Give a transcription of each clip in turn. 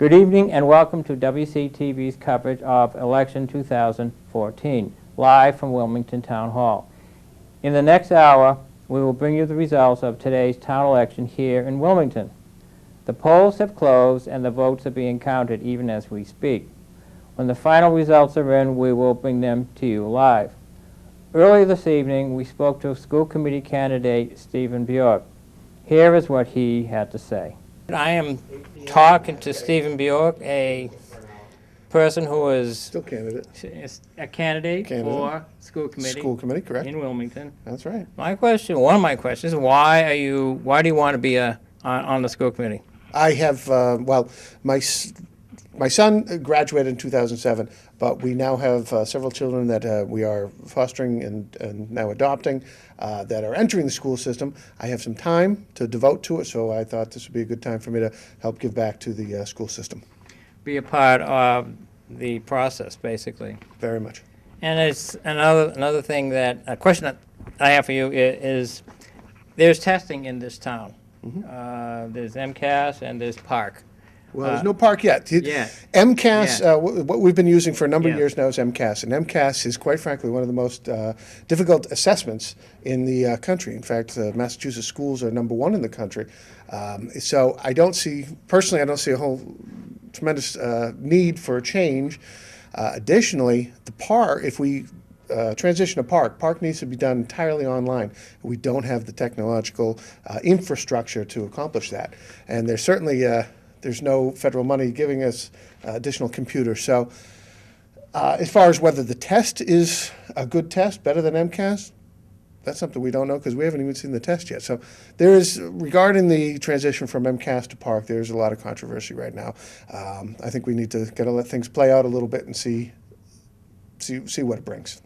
Good evening and welcome to WCTV's coverage of Election 2014, live from Wilmington Town Hall. In the next hour, we will bring you the results of today's town election here in Wilmington. The polls have closed and the votes are being counted even as we speak. When the final results are in, we will bring them to you live. Earlier this evening, we spoke to school committee candidate Stephen Bjork. Here is what he had to say. I am talking to Stephen Bjork, a person who is Still candidate. a candidate for school committee. School committee, correct. In Wilmington. That's right. One of my questions is why do you want to be on the school committee? I have, my son graduated in 2007, but we now have several children that we are fostering and now adopting that are entering the school system. I have some time to devote to it, so I thought this would be a good time for me to help give back to the school system. Be a part of the process, basically. Very much. And it's another thing a question that I have for you is there's testing in this town. Mm-hmm. There's MCAS and there's PARC. Well, there's no park yet. Yeah. MCAS, Yeah. What we've been using for a number of years now is MCAS. And MCAS is, quite frankly, one of the most difficult assessments in the country. In fact, Massachusetts schools are #1 in the country. So I don't see a whole tremendous need for a change. Additionally, the PARC, if we transition to PARC needs to be done entirely online. We don't have the technological infrastructure to accomplish that. And there's certainly there's no federal money giving us additional computers. So as far as whether the test is a good test, better than MCAS, that's something we don't know because we haven't even seen the test yet. So there is, regarding the transition from MCAS to PARC, there's a lot of controversy right now. I think we need to let things play out a little bit and see what it brings.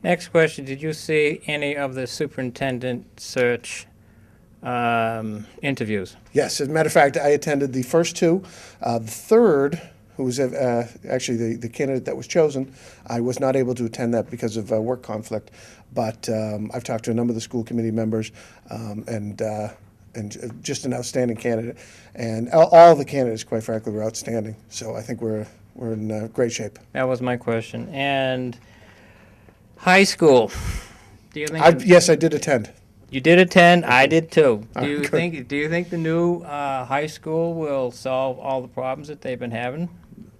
Next question, did you see any of the superintendent search interviews? Yes, as a matter of fact, I attended the first two. The third, who was actually the candidate that was chosen, I was not able to attend that because of work conflict. But I've talked to a number of the school committee members, and just an outstanding candidate. And all the candidates, quite frankly, were outstanding. So I think we're in great shape. That was my question. And high school, do you think? Yes, I did attend. You did attend. I did too. Oh, Do you good. think the new high school will solve all the problems that they've been having?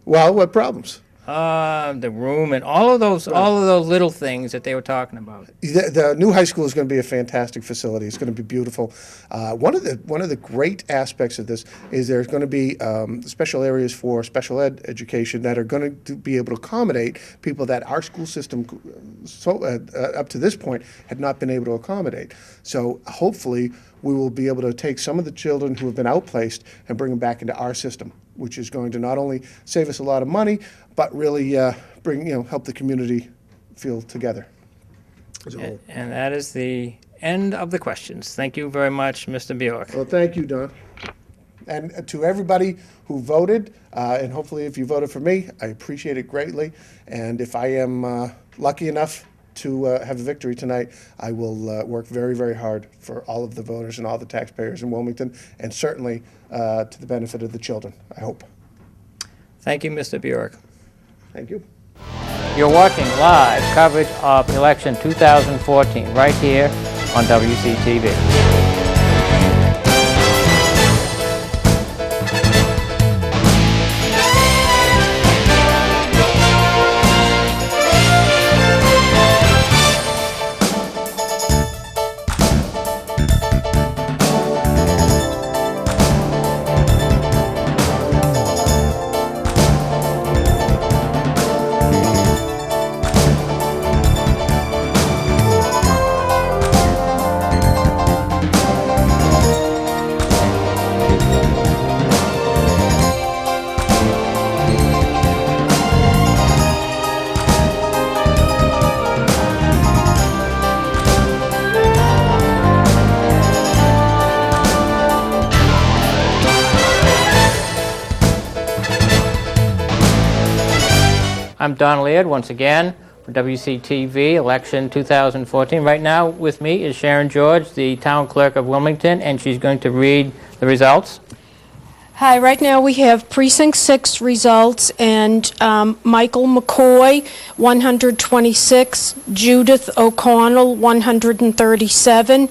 Well, what problems? The room and all of those little things that they were talking about. The new high school is going to be a fantastic facility. It's going to be beautiful. One of the great aspects of this is there's going to be special areas for special ed education that are going to be able to accommodate people that our school system, up to this point, had not been able to accommodate. So hopefully we will be able to take some of the children who have been outplaced and bring them back into our system, which is going to not only save us a lot of money, but really help the community feel together as a whole. And that is the end of the questions. Thank you very much, Mr. Bjork. Well, thank you, Don. And to everybody who voted, and hopefully if you voted for me, I appreciate it greatly. And if I am lucky enough to have a victory tonight, I will work very, very hard for all of the voters and all the taxpayers in Wilmington, and certainly to the benefit of the children, I hope. Thank you, Mr. Bjork. Thank you. You're watching live coverage of election 2014 right here on WCTV. I'm Don Laird once again for WCTV Election 2014. Right now with me is Sharon George, the Town Clerk of Wilmington, and she's going to read the results. Hi, right now we have Precinct 6 results, and Michael McCoy, 126, Judith O'Connell, 137,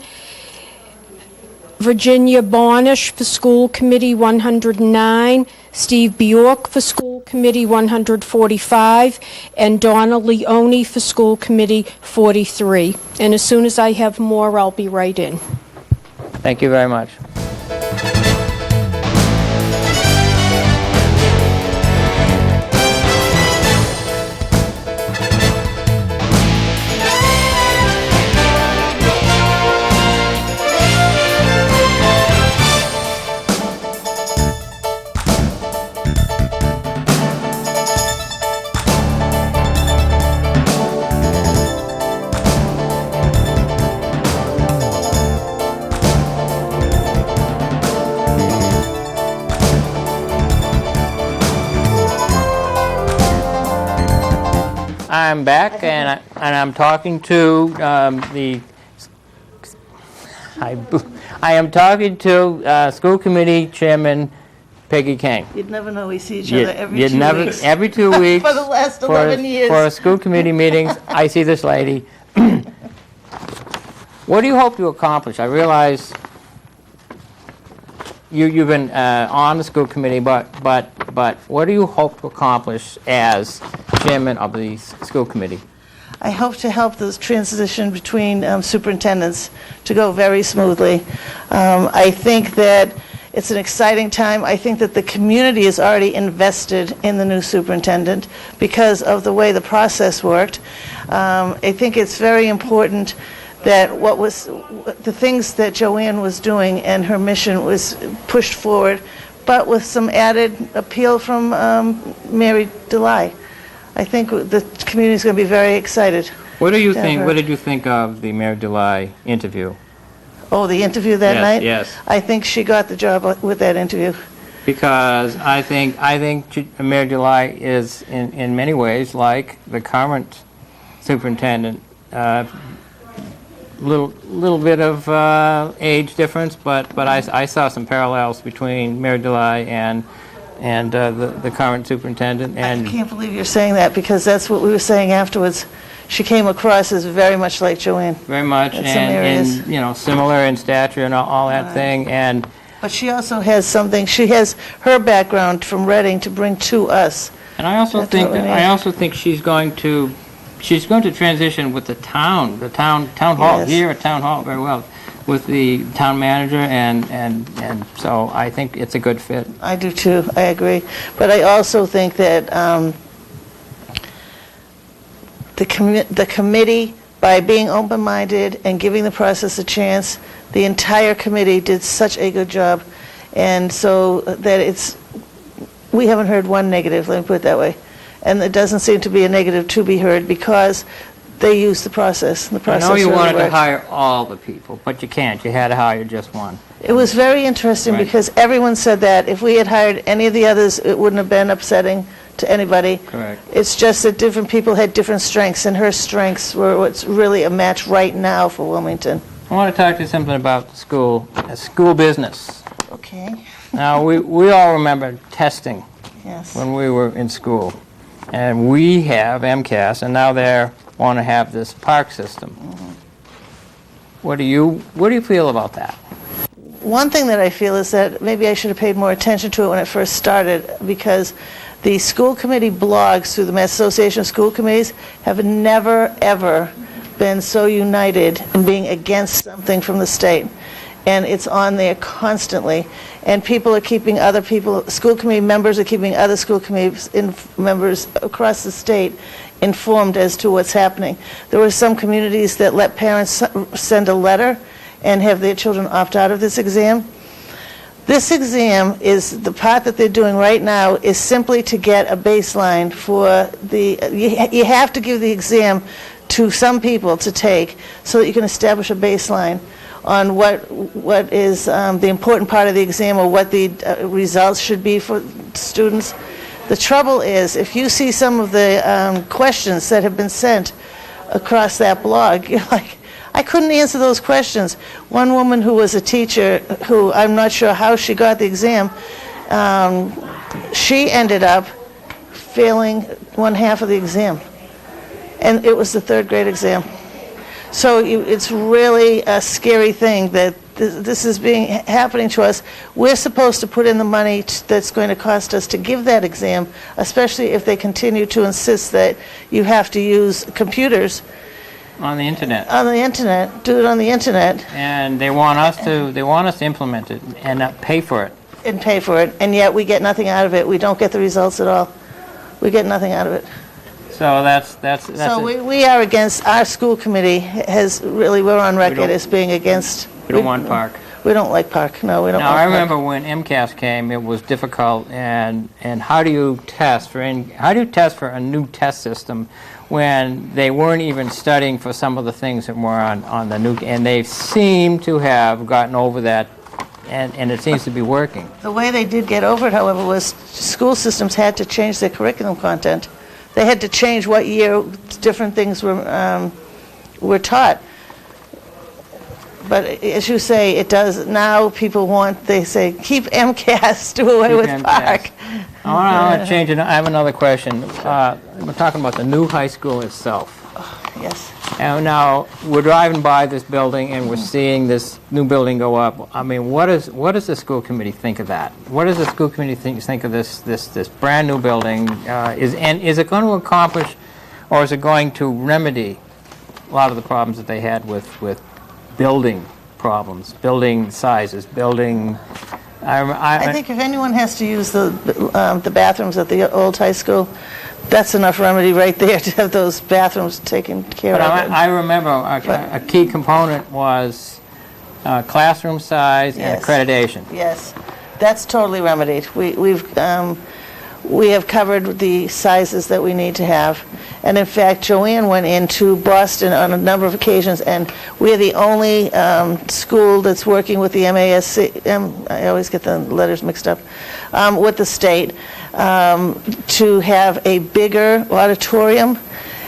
Virginia Bonish for School Committee, 109, Steve Bjork for School Committee, 145, and Donna Leone for School Committee, 43. And as soon as I have more, I'll be right in. Thank you very much. I'm back, and I'm talking to I am talking to School Committee Chairman Peggy Kane. You'd never know we see each other every 2 weeks. Every 2 weeks. For the last 11 years. For school committee meetings, I see this lady. What do you hope to accomplish? I realize you've been on the school committee, but what do you hope to accomplish as chairman of the school committee? I hope to help this transition between superintendents to go very smoothly. I think that it's an exciting time. I think that the community is already invested in the new superintendent because of the way the process worked. I think it's very important that the things that Joanne was doing and her mission was pushed forward, but with some added appeal from Mary DeLye. I think the community is going to be very excited. What do you think? What did you think of the Mary DeLye interview? Oh, the interview that night? Yes. I think she got the job with that interview. Because I think Mary DeLye is in many ways like the current superintendent. Little bit of age difference, but I saw some parallels between Mary DeLye and the current superintendent. And I can't believe you're saying that, because that's what we were saying afterwards. She came across as very much like Joanne. Very much, and similar in stature and all that thing. But she also has something. She has her background from Reading to bring to us. And I also think she's going to transition with the town hall, Yes. here at town hall very well, with the town manager, and so I think it's a good fit. I do too, I agree. But I also think that the committee, by being open-minded and giving the process a chance, the entire committee did such a good job, and so that we haven't heard one negative, let me put it that way. And it doesn't seem to be a negative to be heard, because they use the process. The process I know you really wanted to works. hire all the people, but you can't. You had to hire just one. It was very interesting, Right. because everyone said that if we had hired any of the others, it wouldn't have been upsetting to anybody. Correct. It's just that different people had different strengths, and her strengths were what's really a match right now for Wilmington. I want to talk to you something about the school business. Okay. Now, we all remember testing Yes. when we were in school. And we have MCAS, and now they want to have this park system. What do you feel about that? One thing that I feel is that maybe I should have paid more attention to it when it first started, because the school committee blogs through the Mass Association of School Committees have never, ever been so united in being against something from the state. And it's on there constantly. And people are keeping other people, school committee members are keeping other school committee members across the state informed as to what's happening. There were some communities that let parents send a letter and have their children opt out of this exam. This exam is the part that they're doing right now is simply to get a baseline for you have to give the exam to some people to take so that you can establish a baseline on what is the important part of the exam, or what the results should be for students. The trouble is, if you see some of the questions that have been sent across that blog, you're like, I couldn't answer those questions. One woman who was a teacher, who I'm not sure how she got the exam, She ended up failing one half of the exam, and it was the third grade exam. So it's really a scary thing that this is happening to us. We're supposed to put in the money that's going to cost us to give that exam, especially if they continue to insist that you have to use computers. On the internet. On the internet, do it on the internet. And they want us to implement it and not pay for it. And pay for it, and yet we get nothing out of it. We don't get the results at all. We get nothing out of it. So that's So we are against, our school committee we're on record as being against. We don't want Park. We don't like Park, no, we don't Now, like I Park. remember when MCAS came, it was difficult, and how do you test for a new test system when they weren't even studying for some of the things that were on the new, and they seem to have gotten over that, and it seems to be working. The way they did get over it, however, was school systems had to change their curriculum content. They had to change what year different things were taught. But as you say, it does, now people they say, keep MCAS, do away with MCAS. Park. I want to change it. I have another question. We're talking about the new high school itself. Yes. And now, we're driving by this building and we're seeing this new building go up. I mean, what does the school committee think of that? What does the school committee think of this brand new building? Is it going to accomplish, or is it going to remedy a lot of the problems that they had with building problems, building sizes, building? I think if anyone has to use the bathrooms at the old high school, that's enough remedy right there to have those bathrooms taken care of. I remember a key component was classroom size and accreditation. Yes, that's totally remedied. We have covered the sizes that we need to have. And in fact, Joanne went into Boston on a number of occasions, and we're the only school that's working with the MASC, I always get the letters mixed up, with the state, to have a bigger auditorium.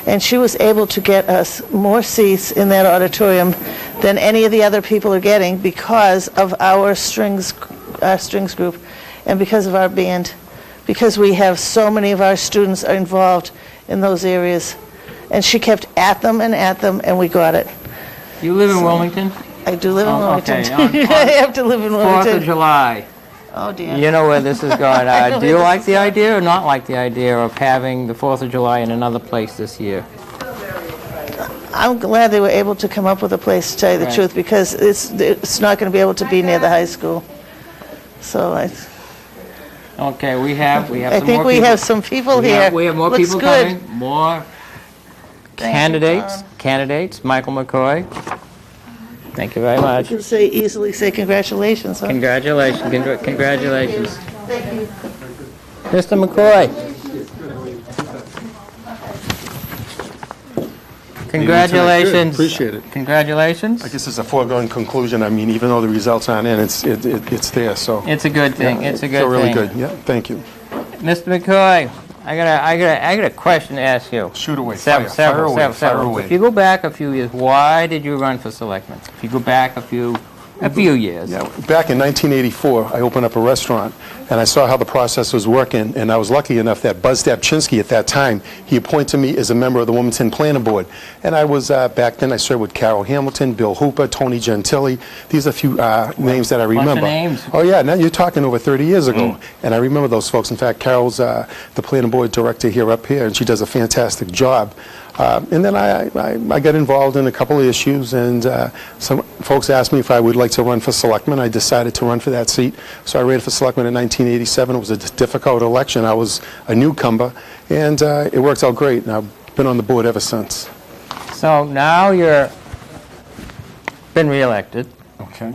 And she was able to get us more seats in that auditorium than any of the other people are getting because of our strings group and because of our band. Because we have so many of our students are involved in those areas. And she kept at them, and we got it. You live in Wilmington? I do live in Wilmington. Okay. I have to live in Wilmington. 4th of July. Oh, dear. You know where this is going. Do you like the idea or not like the idea of having the 4th of July in another place this year? I'm glad they were able to come up with a place, to tell you the truth, because it's not going to be able to be near the high school. So Okay, we have I think we have some people here. We have more Looks people good. coming, more candidates. Michael McCoy. Thank you very much. You can easily say congratulations. Huh? Congratulations. Congratulations. Thank you. Mr. McCoy. Congratulations. Appreciate it. Congratulations. I guess it's a foregone conclusion. I mean, even though the results aren't in, it's there. So It's a good thing. yeah, It's a good feel really thing. good. Yeah, thank you. Mr. McCoy, I got a question to ask you. Shoot away. Several. Fire away. If you go back a few years, why did you run for selectman? If you go back a few years. Yeah, back in 1984, I opened up a restaurant, and I saw how the process was working, and I was lucky enough that Buzz Dabchinsky at that time, he appointed me as a member of the Wilmington Planning Board. And I was, back then, I served with Carol Hamilton, Bill Hooper, Tony Gentili. These are a few names that I remember. names. Oh, yeah, now you're talking over 30 years ago. And I remember those folks. In fact, Carol's the Planning Board director up here, and she does a fantastic job. And then I got involved in a couple of issues, and some folks asked me if I would like to run for selectman. I decided to run for that seat. So I ran for selectman in 1987. It was a difficult election. I was a newcomer, and it worked out great. And I've been on the board ever since. So now you're been reelected. Okay.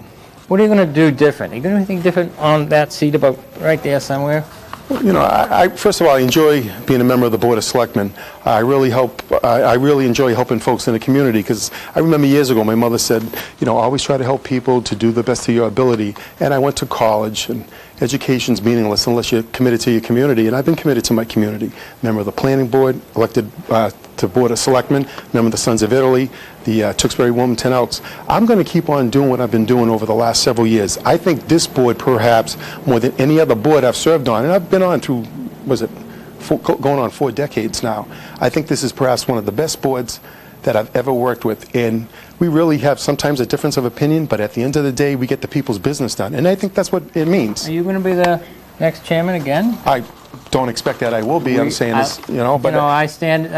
What are you going to do different? Are you going to do anything different on that seat about right there somewhere? You know, I first of all, I enjoy being a member of the Board of Selectmen. I really enjoy helping folks in the community, because I remember years ago my mother said, you know, always try to help people to do the best of your ability. And I went to college, and education's meaningless unless you're committed to your community, and I've been committed to my community. Member of the Planning Board, elected to to Board of Selectmen, member of the Sons of Italy, the Tewksbury Wilmington Elks. I'm going to keep on doing what I've been doing over the last several years. I think this board, perhaps more than any other board I've served on, and I've been on through, going on 4 decades now. I think this is perhaps one of the best boards that I've ever worked with, and we really have sometimes a difference of opinion, but at the end of the day, we get the people's business done, and I think that's what it means. Are you going to be the next chairman again? I don't expect that I will be. I'm saying this, but I stand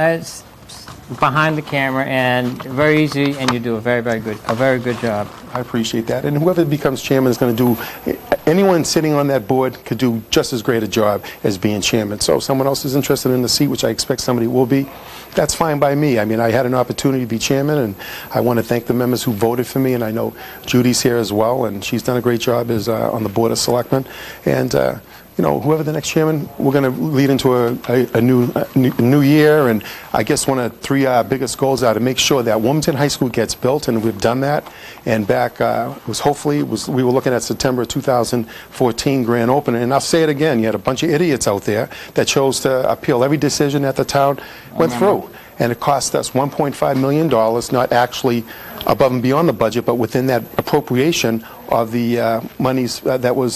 behind the camera, and very easy, and you do a very good job. I appreciate that. And whoever becomes chairman is going to do, anyone sitting on that board could do just as great a job as being chairman. So if someone else is interested in the seat, which I expect somebody will be, that's fine by me. I mean, I had an opportunity to be chairman, and I want to thank the members who voted for me, and I know Judy's here as well, and she's done a great job as on the Board of Selectmen. And whoever the next chairman, we're going to lead into a new year, and I guess one of the 3 biggest goals are to make sure that Wilmington High School gets built, and we've done that. And back, we were looking at September 2014 grand opening, and I'll say it again, you had a bunch of idiots out there that chose to appeal every decision that the town went through. And it cost us $1.5 million, not actually above and beyond the budget, but within that appropriation of the monies that was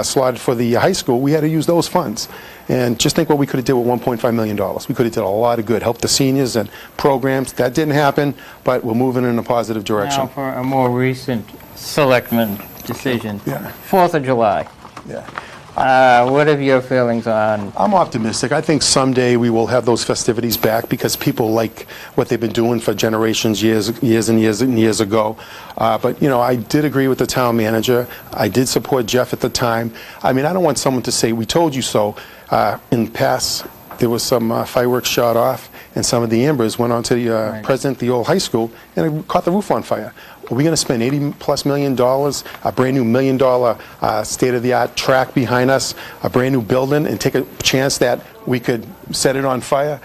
slotted for the high school. We had to use those funds. And just think what we could have did with $1.5 million. We could have did a lot of good, helped the seniors and programs. That didn't happen, but we're moving in a positive direction. Now for a more recent selectman decision. Yeah. 4th of July. Yeah. What are your feelings on? I'm optimistic. I think someday we will have those festivities back because people like what they've been doing for generations, years and years ago. But, I did agree with the town manager. I did support Jeff at the time. I mean, I don't want someone to say, we told you so. In the past, there was some fireworks shot off, and some of the embers went onto the president of the old high school, and it caught the roof on fire. Are we going to spend $80+ million, a brand new $1 million state-of-the-art track behind us, a brand new building, and take a chance that we could set it on fire?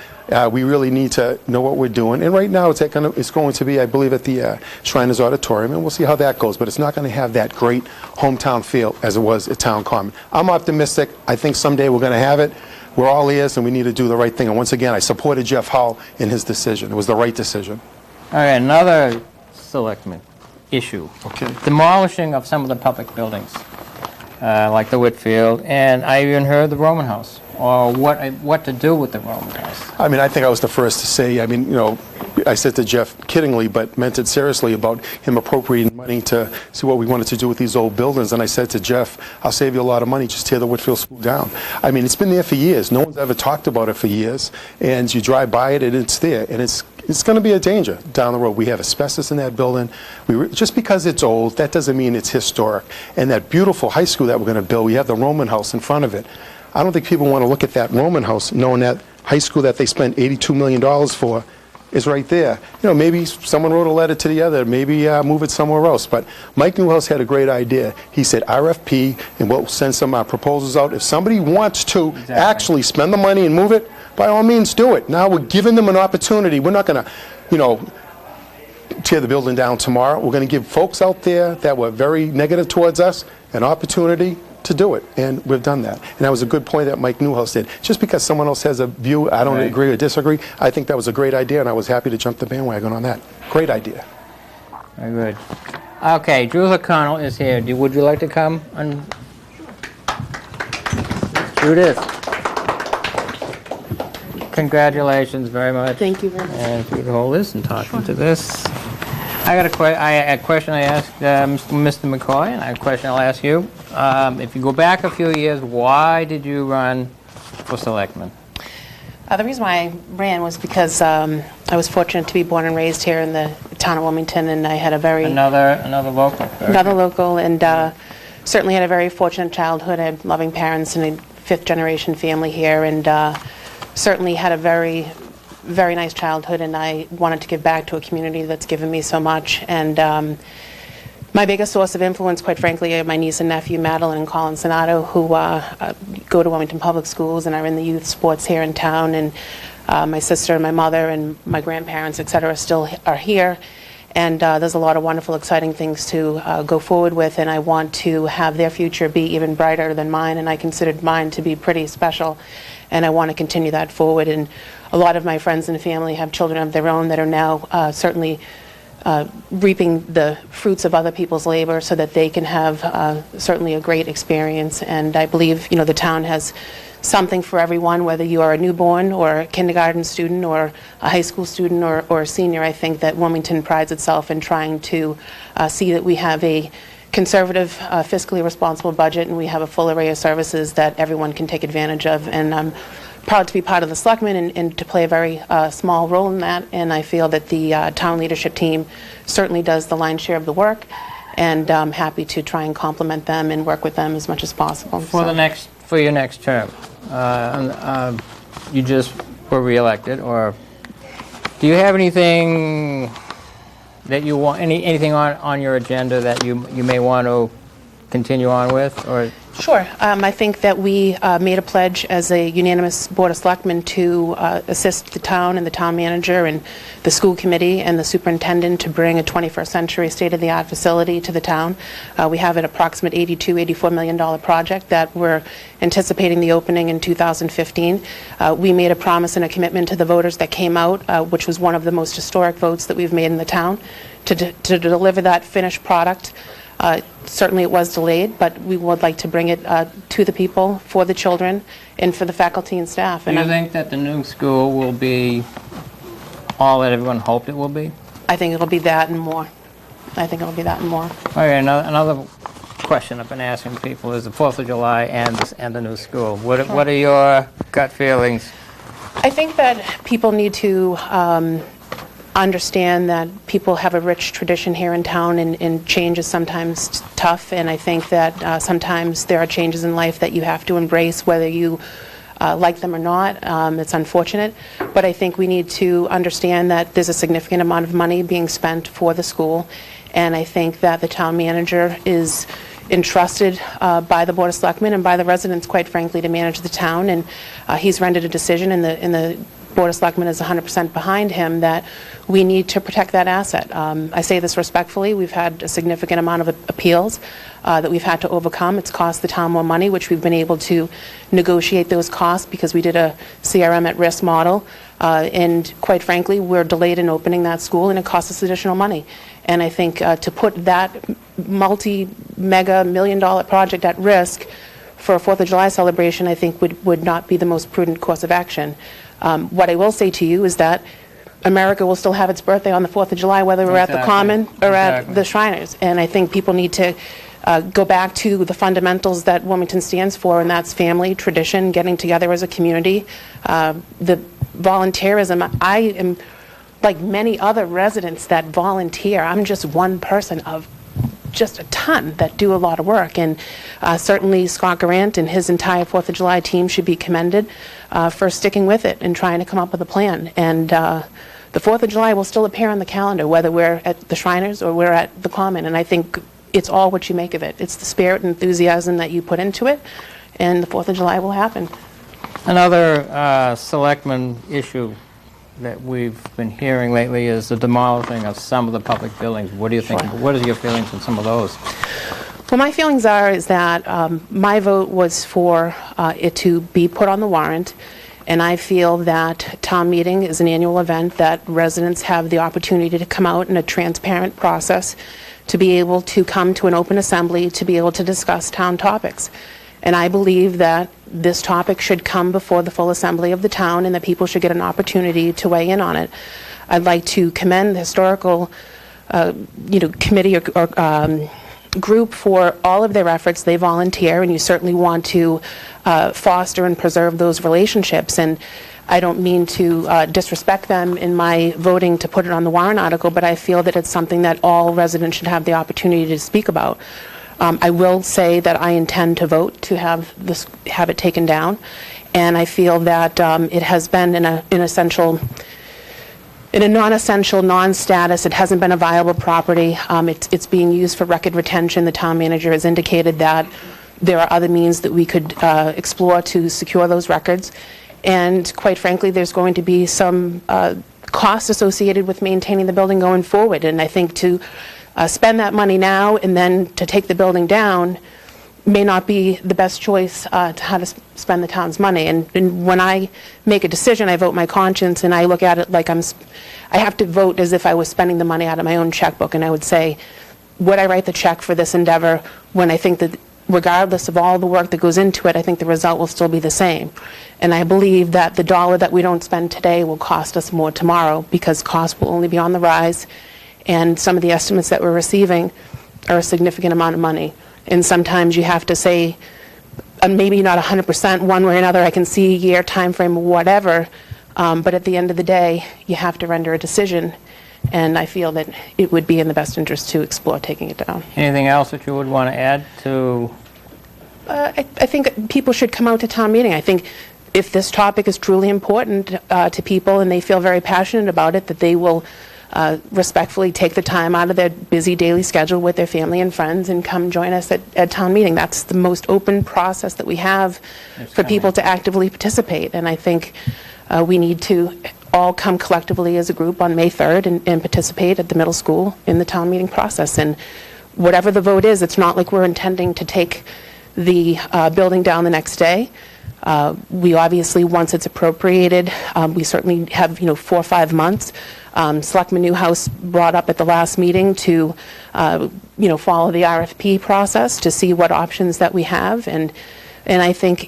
We really need to know what we're doing. And right now, it's going to be, I believe, at the Shriners Auditorium, and we'll see how that goes. But it's not going to have that great hometown feel as it was at Town Common. I'm optimistic. I think someday we're going to have it. We're all ears, and we need to do the right thing. And once again, I supported Jeff Hull in his decision. It was the right decision. All right, another selectman issue. Okay. Demolishing of some of the public buildings, like the Whitfield, and I even heard the Roman House, or what to do with the Roman House. I mean, I think I was the first to say, I said to Jeff kiddingly, but meant it seriously about him appropriating money to see what we wanted to do with these old buildings. And I said to Jeff, I'll save you a lot of money, just tear the Whitfield School down. I mean, it's been there for years. No one's ever talked about it for years. And you drive by it, and it's there. And it's going to be a danger down the road. We have asbestos in that building. Just because it's old, that doesn't mean it's historic. And that beautiful high school that we're going to build, we have the Roman House in front of it. I don't think people want to look at that Roman House knowing that high school that they spent $82 million for is right there. Maybe someone wrote a letter to the other, maybe move it somewhere else. But Mike Newhouse had a great idea. He said RFP, and we'll send some proposals out. If somebody wants to actually spend the money and move it, by all means do it. Now we're giving them an opportunity. We're not going to, tear the building down tomorrow. We're going to give folks out there that were very negative towards us an opportunity to do it, and we've done that. And that was a good point that Mike Newhouse did. Just because someone else has a view, I don't agree or disagree, I think that was a great idea, and I was happy to jump the bandwagon on that. Great idea. Very good. Okay, Drew O'Connell is here. Would you like to come? Judith. Congratulations very much. Thank you very much. And if you would hold this and talk into this. I got a question I asked Mr. McCoy, and I have a question I'll ask you. If you go back a few years, why did you run for selectman? The reason why I ran was because I was fortunate to be born and raised here in the town of Wilmington, and I had a very... Another local. Another local, and certainly had a very fortunate childhood. I had loving parents and a fifth-generation family here, and certainly had a very, very nice childhood, and I wanted to give back to a community that's given me so much. And my biggest source of influence, quite frankly, are my niece and nephew, Madeline and Colin Sonato, who go to Wilmington Public Schools and are in the youth sports here in town. And my sister and my mother and my grandparents, et cetera, still are here. And there's a lot of wonderful, exciting things to go forward with, and I want to have their future be even brighter than mine, and I considered mine to be pretty special, and I want to continue that forward. And a lot of my friends and family have children of their own that are now certainly reaping the fruits of other people's labor so that they can have certainly a great experience. And I believe, the town has something for everyone, whether you are a newborn or a kindergarten student or a high school student or a senior. I think that Wilmington prides itself in trying to see that we have a conservative, fiscally responsible budget, and we have a full array of services that everyone can take advantage of. And I'm proud to be part of the Selectmen and to play a very small role in that. And I feel that the town leadership team certainly does the lion's share of the work, and I'm happy to try and complement them and work with them as much as possible. For your next term, you just were reelected, or do you have anything that you want, anything on your agenda that you may want to continue on with, or? Sure. I think that we made a pledge as a unanimous Board of Selectmen to assist the town and the town manager and the school committee and the superintendent to bring a 21st century state-of-the-art facility to the town. We have an approximate $84 million project that we're anticipating the opening in 2015. We made a promise and a commitment to the voters that came out, which was one of the most historic votes that we've made in the town, to deliver that finished product. Certainly it was delayed, but we would like to bring it to the people, for the children, and for the faculty and staff. Do you think that the new school will be all that everyone hoped it will be? I think it'll be that and more. I think it'll be that and more. Okay, another question I've been asking people is the 4th of July and the new school. What are your gut feelings? I think that people need to understand that people have a rich tradition here in town, and change is sometimes tough, and I think that sometimes there are changes in life that you have to embrace, whether you like them or not. It's unfortunate, but I think we need to understand that there's a significant amount of money being spent for the school, and I think that the town manager is entrusted by the Board of Selectmen and by the residents, quite frankly, to manage the town, and he's rendered a decision, and the Board of Selectmen is 100% behind him, that we need to protect that asset. I say this respectfully. We've had a significant amount of appeals that we've had to overcome. It's cost the town more money, which we've been able to negotiate those costs because we did a CRM at risk model. And quite frankly, we're delayed in opening that school, and it costs us additional money. And I think to put that multi-mega million-dollar project at risk for a 4th of July celebration, I think would not be the most prudent course of action. What I will say to you is that America will still have its birthday on the 4th of July, whether we're at the Common or at the Shriners. And I think people need to go back to the fundamentals that Wilmington stands for, and that's family, tradition, getting together as a community, the volunteerism. I am like many other residents that volunteer. I'm just one person of just a ton that do a lot of work, and certainly Scott Garant and his entire 4th of July team should be commended for sticking with it and trying to come up with a plan. And the 4th of July will still appear on the calendar, whether we're at the Shriners or we're at the Common, and I think it's all what you make of it. It's the spirit and enthusiasm that you put into it, and the 4th of July will happen. Another selectman issue that we've been hearing lately is the demolishing of some of the public buildings. What do you think? What are your feelings on some of those? Well, my feelings is that my vote was for it to be put on the warrant, and I feel that town meeting is an annual event that residents have the opportunity to come out in a transparent process, to be able to come to an open assembly, to be able to discuss town topics. And I believe that this topic should come before the full assembly of the town, and that people should get an opportunity to weigh in on it. I'd like to commend the historical committee or group for all of their efforts. They volunteer, and you certainly want to foster and preserve those relationships. And I don't mean to disrespect them in my voting to put it on the warrant article, but I feel that it's something that all residents should have the opportunity to speak about. I will say that I intend to vote to have it taken down, and I feel that it has been in a non-essential, non-status. It hasn't been a viable property. It's being used for record retention. The town manager has indicated that there are other means that we could explore to secure those records. And quite frankly, there's going to be some costs associated with maintaining the building going forward. And I think to spend that money now and then to take the building down may not be the best choice to how to spend the town's money. And when I make a decision, I vote my conscience, and I look at it like I have to vote as if I was spending the money out of my own checkbook. And I would say, would I write the check for this endeavor when I think that regardless of all the work that goes into it, I think the result will still be the same. And I believe that the dollar that we don't spend today will cost us more tomorrow, because costs will only be on the rise, and some of the estimates that we're receiving are a significant amount of money. And sometimes you have to say, maybe not 100% one way or another, I can see a year, time frame, whatever, but at the end of the day, you have to render a decision, and I feel that it would be in the best interest to explore taking it down. Anything else that you would want to add to? I think people should come out to town meeting. I think if this topic is truly important to people and they feel very passionate about it, that they will respectfully take the time out of their busy daily schedule with their family and friends and come join us at town meeting. That's the most open process that we have for people to actively participate. And I think we need to all come collectively as a group on May 3rd and participate at the middle school in the town meeting process. And whatever the vote is, it's not like we're intending to take the building down the next day. We obviously, once it's appropriated, we certainly have 4 or 5 months. Selectman Newhouse brought up at the last meeting to follow the RFP process to see what options that we have, and I think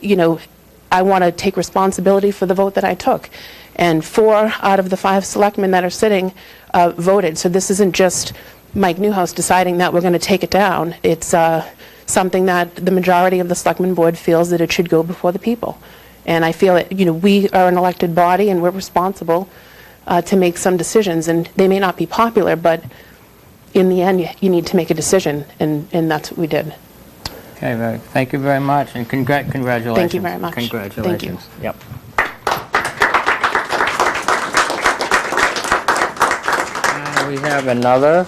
I want to take responsibility for the vote that I took, and 4 out of the 5 selectmen that are sitting voted. So this isn't just Mike Newhouse deciding that we're going to take it down. It's something that the majority of the selectmen board feels that it should go before the people. And I feel that we are an elected body and we're responsible to make some decisions, and they may not be popular, but in the end you need to make a decision, and that's what we did. Okay, thank you very much, and congratulations. Thank you very much. Congratulations. Thank you. Yep. And we have another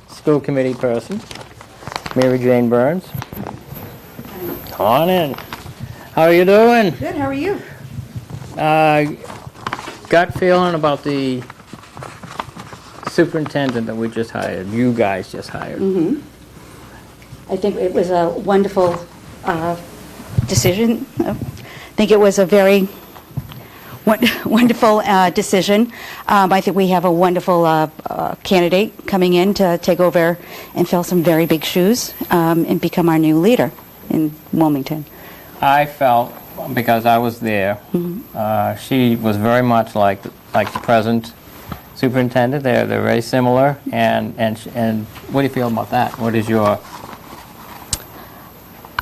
school committee person, Mary Jane Burns. Come on in. How are you doing? Good, how are you? Gut feeling about the superintendent that we just hired, you guys just hired. I think it was a wonderful decision. I think it was a very wonderful decision. I think we have a wonderful candidate coming in to take over and fill some very big shoes and become our new leader in Wilmington. I felt, because I was there, she was very much like the present superintendent. They're very similar, and what do you feel about that? What is your...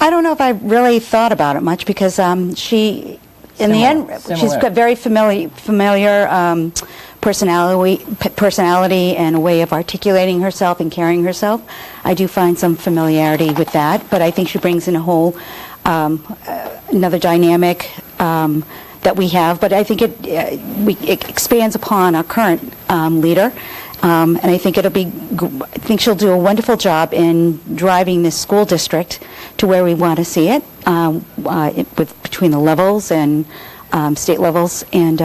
I don't know if I really thought about it much, because she, in the end, she's got very familiar personality and a way of articulating herself and carrying herself. I do find some familiarity with that, but I think she brings in a whole another dynamic that we have. But I think it expands upon our current leader. And I think I think she'll do a wonderful job in driving this school district to where we want to see it, between the levels and state levels, and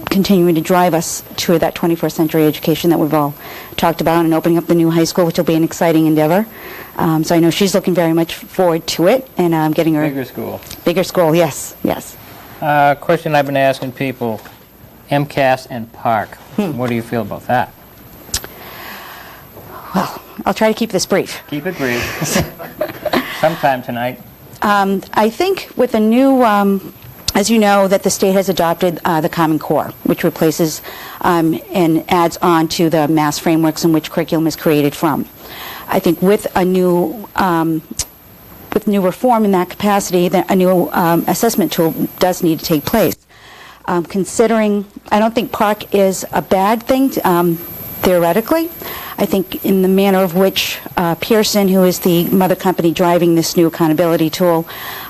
continuing to drive us to that 21st century education that we've all talked about, and opening up the new high school, which will be an exciting endeavor. So I know she's looking very much forward to it, and getting her... Bigger school. Bigger school, yes, yes. Question I've been asking people, MCAS and Park. What do you feel about that? Well, I'll try to keep this brief. Keep it brief. Sometime tonight. I think with the new, as you know, that the state has adopted the Common Core, which replaces and adds on to the mass frameworks in which curriculum is created from. I think with a new reform in that capacity, a new assessment tool does need to take place. Considering, I don't think Park is a bad thing theoretically. I think in the manner of which Pearson, who is the mother company driving this new accountability tool,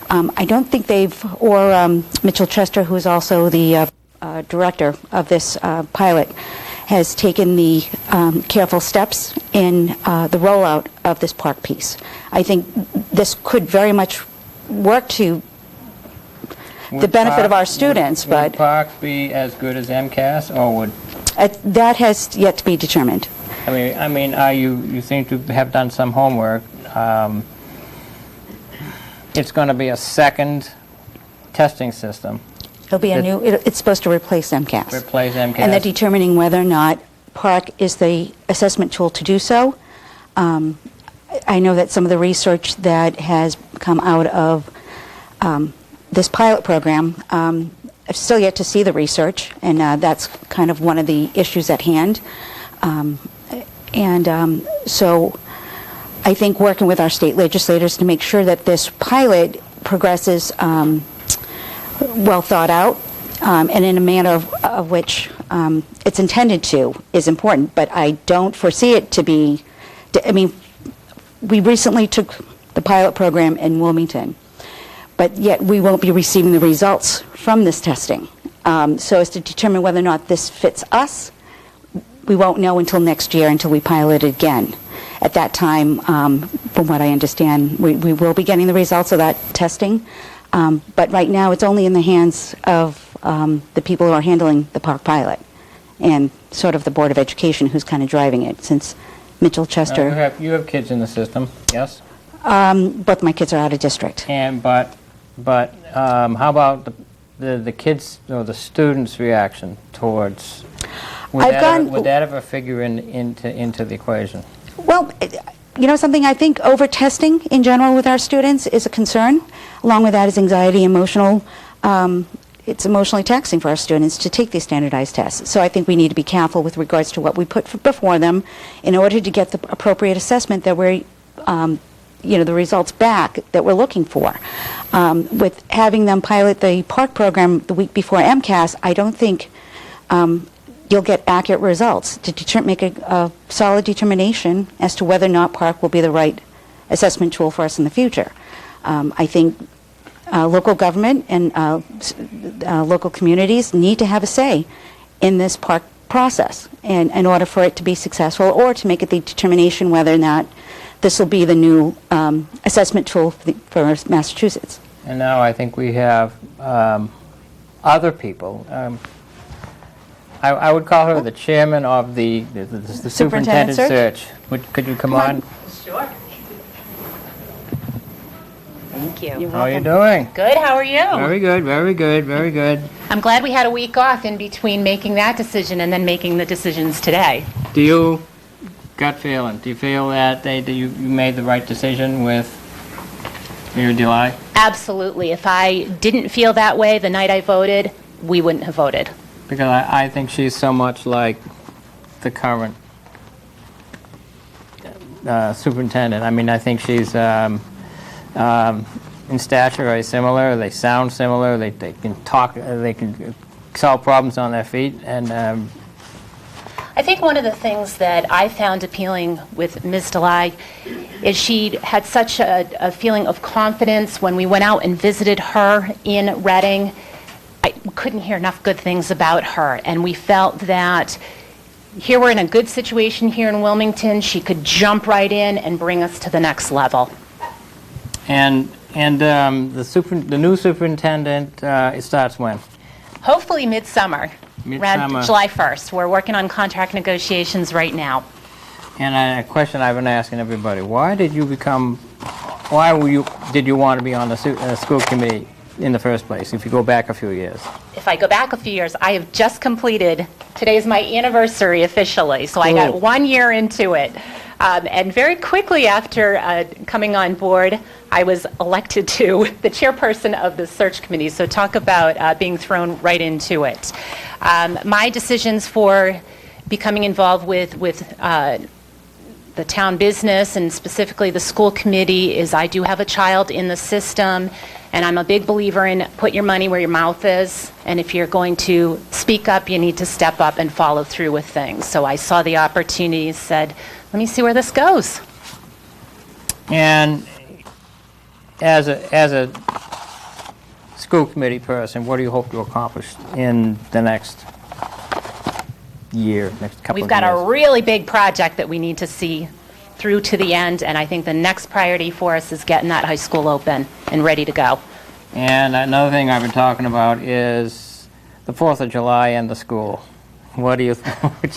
I don't think or Mitchell Chester, who is also the director of this pilot, has taken the careful steps in the rollout of this Park piece. I think this could very much work to the benefit of our students, Would but Park be as good as MCAS, or would, that has yet to be determined. I mean, you seem to have done some homework. It's going to be a second testing system. It'll be a new, it's supposed to replace MCAS. Replace MCAS. And they're determining whether or not Park is the assessment tool to do so. I know that some of the research that has come out of this pilot program, I've still yet to see the research, and that's kind of one of the issues at hand. So I think working with our state legislators to make sure that this pilot progresses well thought out and in a manner of which it's intended to is important, but I don't foresee it to be, I mean, we recently took the pilot program in Wilmington, but yet we won't be receiving the results from this testing. So as to determine whether or not this fits us, we won't know until next year, until we pilot it again. At that time, from what I understand, we will be getting the results of that testing. But right now, it's only in the hands of the people who are handling the Park pilot and sort of the Board of Education who's kind of driving it, since Mitchell Chester... You have kids in the system, yes? Both my kids are out of district. But how about the kids or the students' reaction towards... Would that ever figure into the equation? Well, you know something, I think over-testing in general with our students is a concern. Along with that is anxiety, emotional. It's emotionally taxing for our students to take these standardized tests. So I think we need to be careful with regards to what we put before them in order to get the appropriate assessment that we're, the results back that we're looking for. With having them pilot the Park program the week before MCAS, I don't think you'll get accurate results to make a solid determination as to whether or not Park will be the right assessment tool for us in the future. I think local government and local communities need to have a say in this Park process in order for it to be successful, or to make it the determination whether or not this will be the new assessment tool for Massachusetts. And now I think we have other people. I would call her the chairman of the superintendent search. Could you come on? Sure. Thank you. How are you doing? Good, how are you? Very good, very good, very good. I'm glad we had a week off in between making that decision and then making the decisions today. Do you, gut feeling, do you feel that you made the right decision with your July? Absolutely. If I didn't feel that way the night I voted, we wouldn't have voted. Because I think she's so much like the current superintendent. I mean, I think she's in stature very similar. They sound similar. They can talk. They can solve problems on their feet. And I think one of the things that I found appealing with Ms. Delay is she had such a feeling of confidence when we went out and visited her in Reading. I couldn't hear enough good things about her, and we felt that here we're in a good situation here in Wilmington. She could jump right in and bring us to the next level. And the new superintendent, it starts when? Hopefully midsummer, around July 1st. We're working on contract negotiations right now. And a question I've been asking everybody: did you want to be on the school committee in the first place, if you go back a few years? If I go back a few years, I have just completed, today's my anniversary officially, so I got 1 year into it. And very quickly after coming on board, I was elected to the chairperson of the search committee, so talk about being thrown right into it. My decisions for becoming involved with the town business and specifically the school committee is I do have a child in the system, and I'm a big believer in put your money where your mouth is, and if you're going to speak up, you need to step up and follow through with things. So I saw the opportunity, said, let me see where this goes. And as a school committee person, what do you hope to accomplish in the next year, next couple of years? We've got a really big project that we need to see through to the end, and I think the next priority for us is getting that high school open and ready to go. And another thing I've been talking about is the 4th of July and the school. What do you think?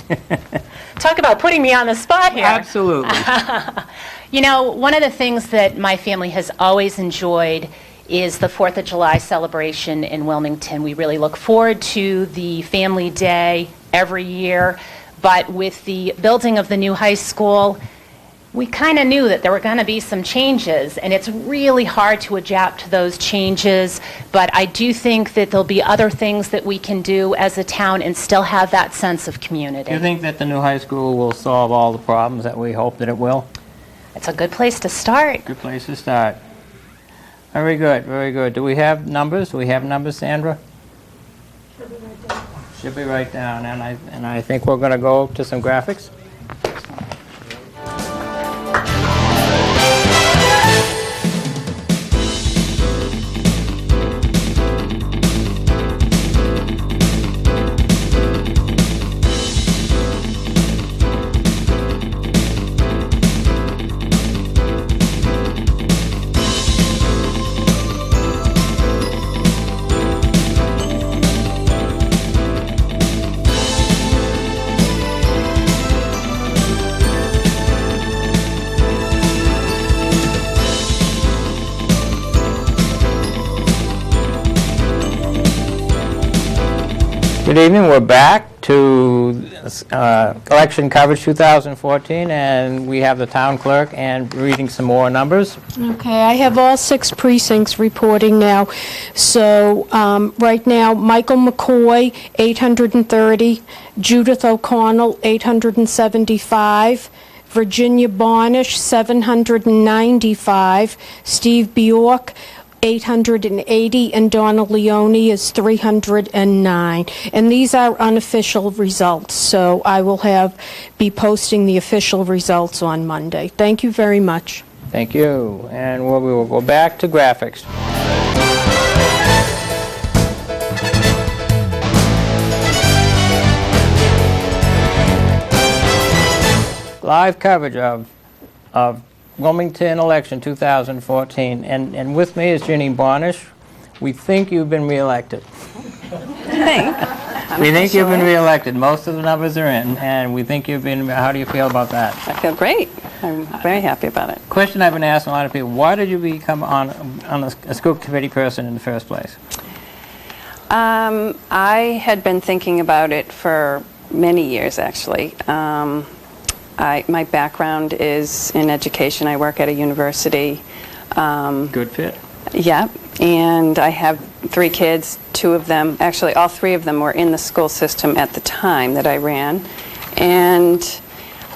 Talk about putting me on the spot here. Absolutely. You know, one of the things that my family has always enjoyed is the 4th of July celebration in Wilmington. We really look forward to the Family Day every year, but with the building of the new high school, we kind of knew that there were going to be some changes, and it's really hard to adapt to those changes, but I do think that there'll be other things that we can do as a town and still have that sense of community. Do you think that the new high school will solve all the problems that we hope that it will? It's a good place to start. Good place to start. Very good, very good. Do we have numbers? Do we have numbers, Sandra? Should be right down. And I think we're going to go to some graphics. Good evening. We're back to election coverage 2014, and we have the town clerk and reading some more numbers. Okay, I have all 6 precincts reporting now. So right now, Michael McCoy, 830, Judith O'Connell, 875, Virginia Bonish, 795, Steve Bjork, 880, and Donna Leone is 309. And these are unofficial results, so I will be posting the official results on Monday. Thank you very much. Thank you. And we will go back to graphics. Live coverage of Wilmington election 2014, and with me is Ginny Bonish. We think you've been reelected. We think you've been reelected. Most of the numbers are in, and we think you've been. How do you feel about that? I feel great. I'm very happy about it. Question I've been asking a lot of people: why did you become a school committee person in the first place? I had been thinking about it for many years, actually. My background is in education. I work at a university. Good fit. Yeah, and I have 3 kids. 2 of them, actually all 3 of them were in the school system at the time that I ran. And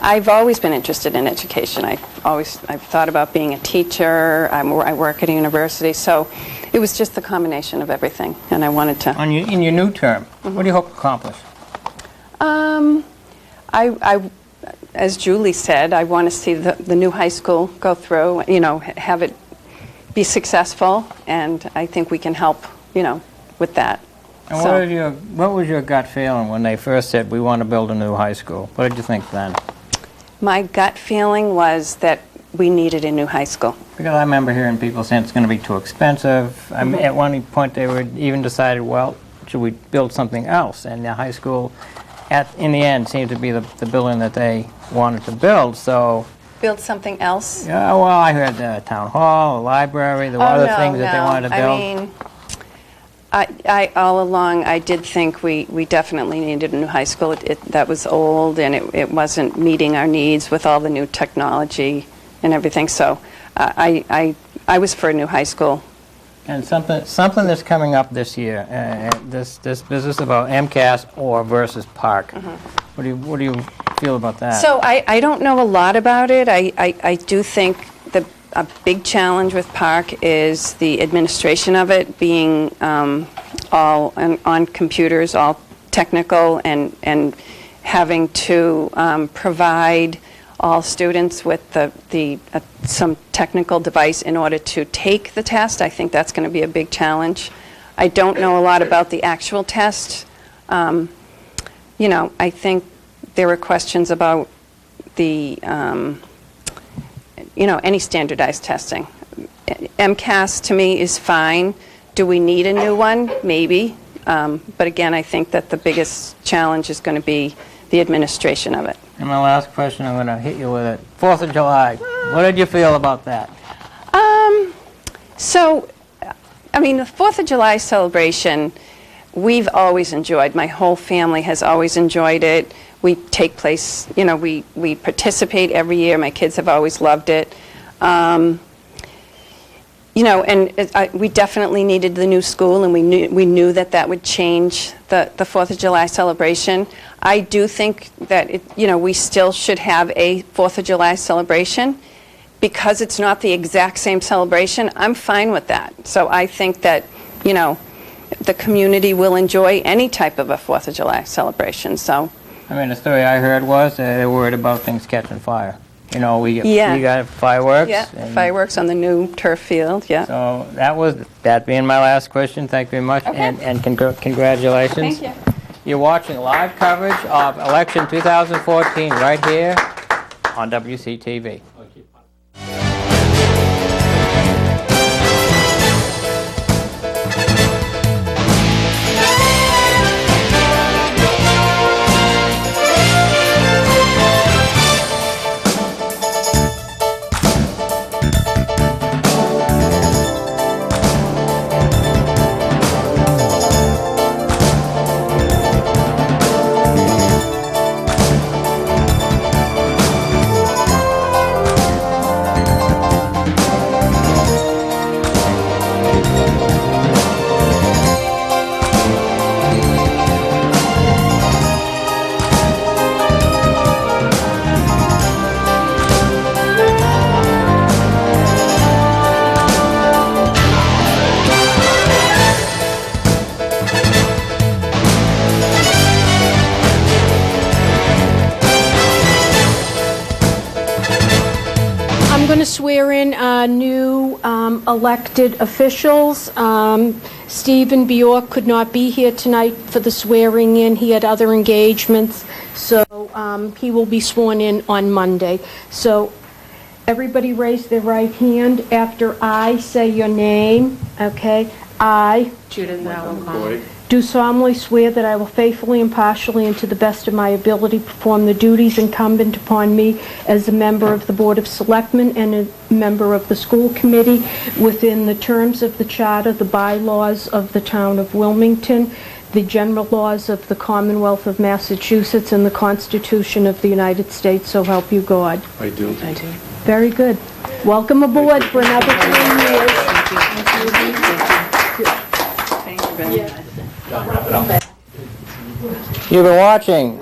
I've always been interested in education. I've thought about being a teacher. I work at a university. So it was just the combination of everything, and I wanted to... In your new term, what do you hope to accomplish? As Julie said, I want to see the new high school go through, have it be successful, and I think we can help, with that. And what was your gut feeling when they first said, we want to build a new high school? What did you think then? My gut feeling was that we needed a new high school. Because I remember hearing people saying it's going to be too expensive. I mean, at one point they were even decided, well, should we build something else? And the high school, in the end, seemed to be the building that they wanted to build. So Build something else? yeah, well, I heard the town hall, a library. There were other things that they wanted to build. I mean, I all along I did think we definitely needed a new high school. That was old, and it wasn't meeting our needs with all the new technology and everything. So I was for a new high school. And something that's coming up this year, this business about MCAS or versus Park. What do you feel about that? So I don't know a lot about it. I do think a big challenge with Park is the administration of it being all on computers, all technical, and having to provide all students with some technical device in order to take the test. I think that's going to be a big challenge. I don't know a lot about the actual test. I think there were questions about the, any standardized testing. MCAS to me is fine Do we need a new one? Maybe. But again, I think that the biggest challenge is going to be the administration of it. And my last question, I'm going to hit you with it. 4th of July, what did you feel about that? So, I mean, the 4th of July celebration, we've always enjoyed. My whole family has always enjoyed it. We take place, you know, we participate every year. My kids have always loved it. You know, and we definitely needed the new school, and we knew that would change the 4th of July celebration. I do think that, you know, we still should have a 4th of July celebration. Because it's not the exact same celebration, I'm fine with that. So I think that, you know, the community will enjoy any type of a 4th of July celebration. So, I mean, the story I heard was they were worried about things catching fire. You know, we got fireworks. Yeah, fireworks on the new turf field, yeah. So that being my last question. Thank you very much, Okay. and congratulations. Thank you. You're watching live coverage of election 2014 right here on WCTV. I'm going to swear in new elected officials. Stephen Bjork could not be here tonight for the swearing in. He had other engagements, so he will be sworn in on Monday. So everybody raise their right hand after I say your name, okay? I Judith Allen. do solemnly swear that I will faithfully, impartially, and to the best of my ability perform the duties incumbent upon me as a member of the Board of Selectmen and a member of the school committee within the terms of the charter, the bylaws of the town of Wilmington, the general laws of the Commonwealth of Massachusetts, and the Constitution of the United States, so help you God. I do. I do. Very good. Welcome aboard for another 3 years. Thank you very much. You've been watching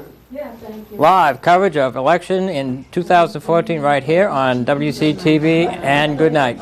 live coverage of election in 2014 right here on WCTV, and good night.